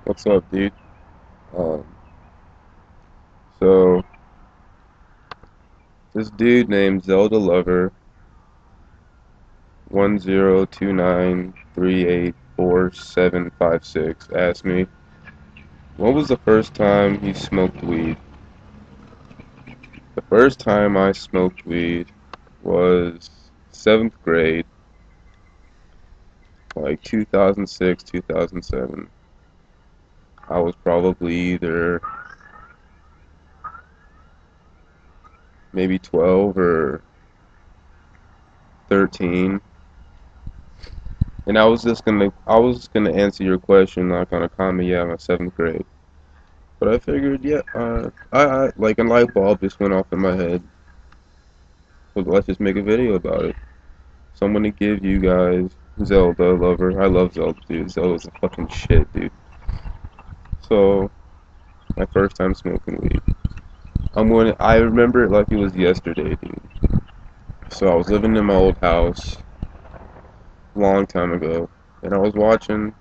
What's up, dude? Um, so this dude named Zeldalover 1029384756 asked me, "When was the first time you smoked weed?" The first time I smoked weed was seventh grade, like 2006, 2007. I was probably either maybe 12 or 13. And I was gonna answer your question like on a comment, yeah, my seventh grade. But I figured, yeah, I like a light bulb just went off in my head. So let's just make a video about it. So I'm gonna give you guys Zeldalover. I love Zelda, dude. Zelda's a fucking shit, dude. So my first time smoking weed. I remember it like it was yesterday, dude. So I was living in my old house a long time ago, and I was watching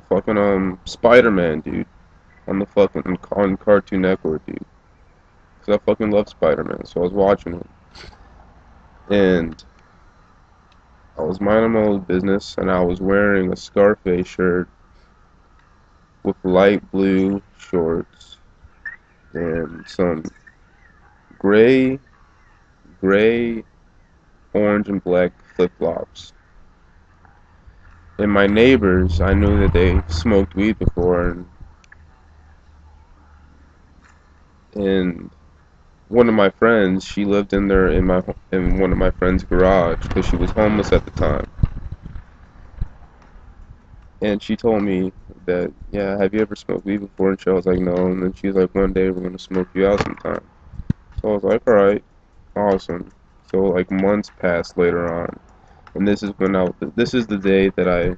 fucking Spider-Man, dude, on Cartoon Network, dude. Cause I fucking love Spider-Man, so I was watching it. And I was minding my own business, and I was wearing a Scarface shirt with light blue shorts and some gray, gray, orange, and black flip-flops. And my neighbors, I knew that they smoked weed before, and one of my friends, she lived in one of my friend's garage because she was homeless at the time. And she told me that, yeah, have you ever smoked weed before? And she was like, no. And then she's like, one day we're gonna smoke you out sometime. So I was like, all right, awesome. So like months passed later on, and this is the day that I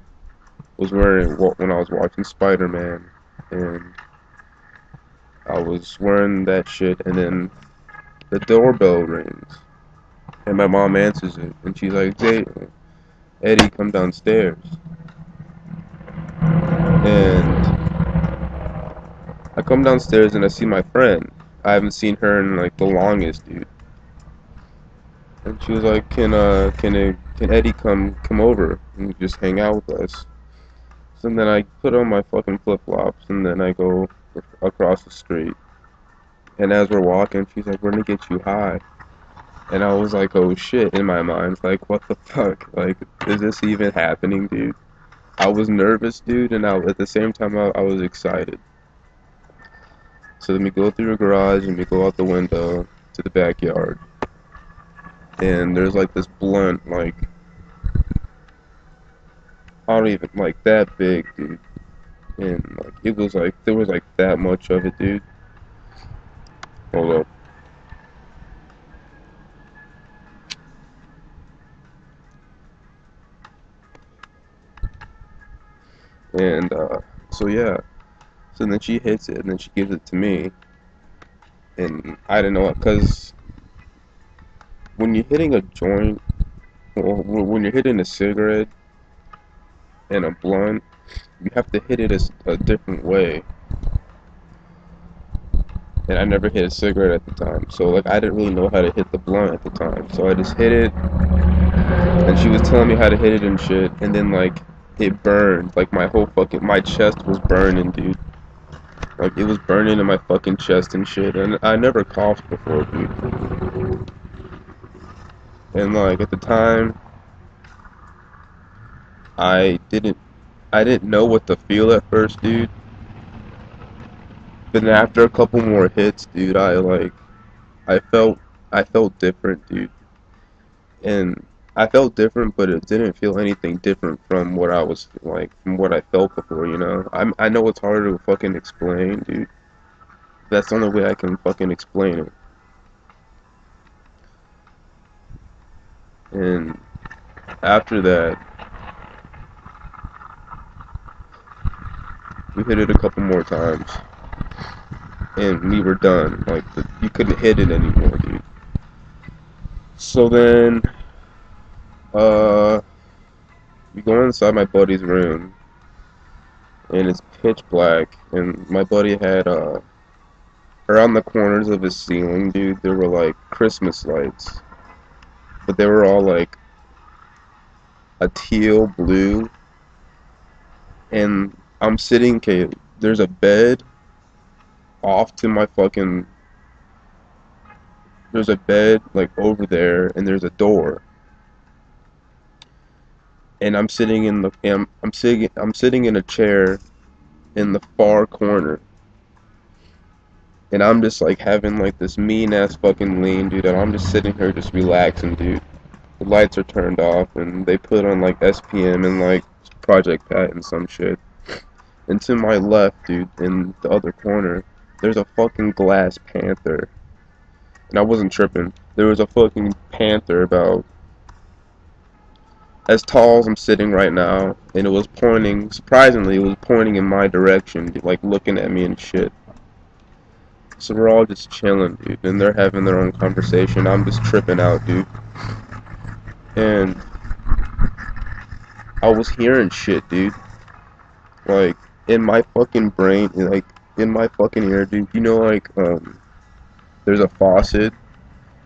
was wearing when I was watching Spider-Man, and I was wearing that shit, and then the doorbell rings, and my mom answers it, and she's like, Eddie, come downstairs. And I come downstairs and I see my friend. I haven't seen her in like the longest, dude. And she was like, can Eddie come over and just hang out with us? So then I put on my fucking flip flops and then I go across the street. And as we're walking, she's like, we're gonna get you high. And I was like, oh shit, in my mind, like, what the fuck? Like, is this even happening, dude? I was nervous, dude, and at the same time, I was excited. So then we go through the garage and we go out the window to the backyard. And there's like this blunt, like, I don't even, like, that big, dude. And, like, it was like, there was like that much of it, dude. Hold up. And, so yeah. So then she hits it and then she gives it to me. And I didn't know it, because when you're hitting a joint, well, when you're hitting a cigarette and a blunt, you have to hit it a different way. And I never hit a cigarette at the time, so like I didn't really know how to hit the blunt at the time. So I just hit it, and she was telling me how to hit it and shit, and then like it burned, like my chest was burning, dude. Like it was burning in my fucking chest and shit, and I never coughed before, dude. And like at the time, I didn't I didn't know what to feel at first, dude. But then after a couple more hits, dude, I felt I felt different, dude. And I felt different, but it didn't feel anything different from what I was like, from what I felt before, you know? I know it's hard to fucking explain, dude. That's the only way I can fucking explain it. And after that, we hit it a couple more times, and we were done. Like, you couldn't hit it anymore, dude. So then, uh, we go inside my buddy's room, and it's pitch black. And my buddy had around the corners of his ceiling, dude, there were like Christmas lights, but they were all like a teal blue. And I'm sitting, okay, there's a bed off to my fucking, there's a bed like over there, and there's a door. And I'm sitting in a chair in the far corner, and I'm just like having like this mean ass fucking lean, dude, and I'm just sitting here just relaxing, dude. The lights are turned off, and they put on like SPM and like Project Pat and some shit. And to my left, dude, in the other corner, there's a fucking glass panther. And I wasn't tripping. There was a fucking panther about as tall as I'm sitting right now, and it was pointing, surprisingly, it was pointing in my direction, like looking at me and shit. So we're all just chilling, dude, and they're having their own conversation. I'm just tripping out, dude. And I was hearing shit, dude. Like, in my fucking brain, like, in my fucking ear, dude. You know, like, there's a faucet,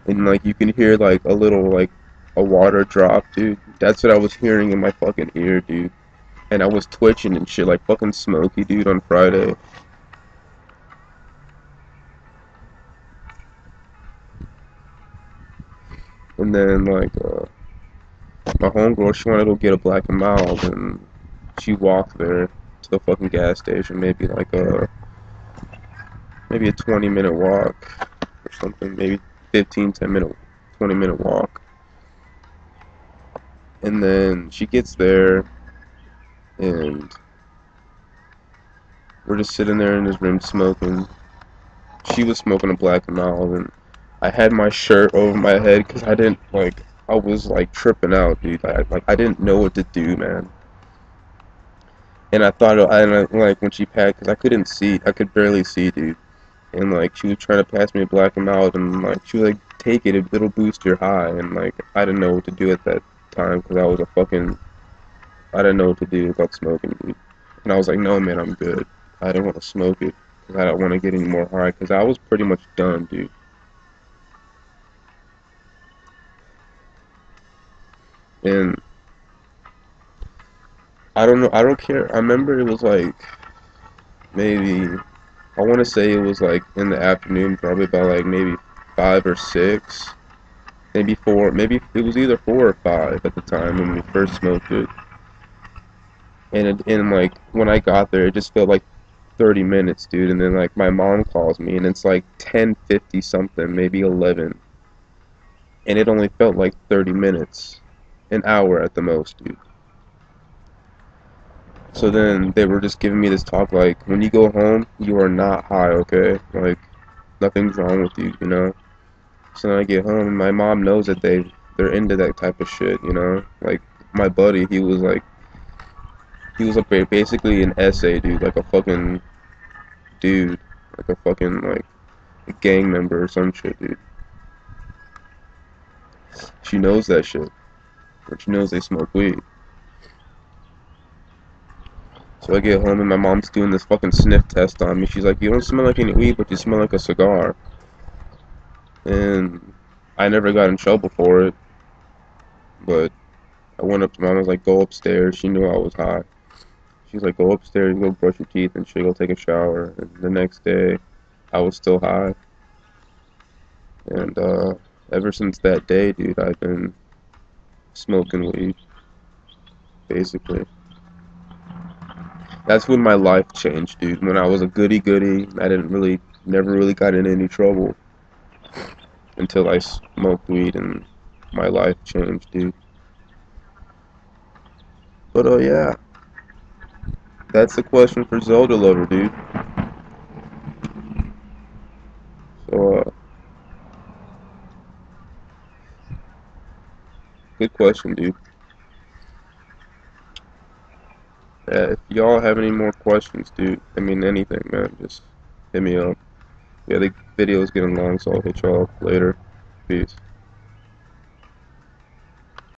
and, like, you can hear, like, a little, like, a water drop, dude. That's what I was hearing in my fucking ear, dude. And I was twitching and shit, like fucking Smokey, dude, on Friday. And then, like, my homegirl, she wanted to go get a Black and Mild, and she walked there to the fucking gas station, maybe a 20-minute walk or something, maybe 15, 10-minute, 20-minute walk. And then she gets there, and we're just sitting there in this room smoking. She was smoking a Black and Mild, and I had my shirt over my head because I didn't, like, I was, like, tripping out, dude. I didn't know what to do, man. And I thought, like, when she passed, because I couldn't see, I could barely see, dude. And, like, she was trying to pass me a Black and Mild, and, like, she was like, take it, it'll boost your high. And, like, I didn't know what to do at that time because I didn't know what to do about smoking, dude. And I was like, no, man, I'm good. I don't want to smoke it because I don't want to get any more high because I was pretty much done, dude. And I don't know, I don't care. I remember it was like maybe I want to say it was like in the afternoon, probably about like maybe 5 or 6, maybe 4, maybe it was either 4 or 5 at the time when we first smoked it. And like when I got there, it just felt like 30 minutes, dude. And then like my mom calls me, and it's like 10:50 something, maybe 11, and it only felt like 30 minutes, an hour at the most, dude. So then they were just giving me this talk like, when you go home, you are not high, okay? Like, nothing's wrong with you, you know? So then I get home, and my mom knows that they're into that type of shit, you know? Like, my buddy, he was basically an essay, dude, like a fucking dude, like a fucking, like, a gang member or some shit, dude. She knows that shit, but she knows they smoke weed. So I get home, and my mom's doing this fucking sniff test on me. She's like, you don't smell like any weed, but you smell like a cigar. And I never got in trouble for it, but I went up to mom, I was like, go upstairs. She knew I was high. She's like, go upstairs, go brush your teeth, and she'll go take a shower. And the next day, I was still high. And ever since that day, dude, I've been smoking weed, basically. That's when my life changed, dude. When I was a goody goody, never really got in any trouble until I smoked weed, and my life changed, dude. But yeah, that's the question for Zeldalover, dude. So good question, dude. If y'all have any more questions, dude, I mean anything, man, just hit me up. Yeah, the video's getting long, so I'll hit y'all up later. Peace.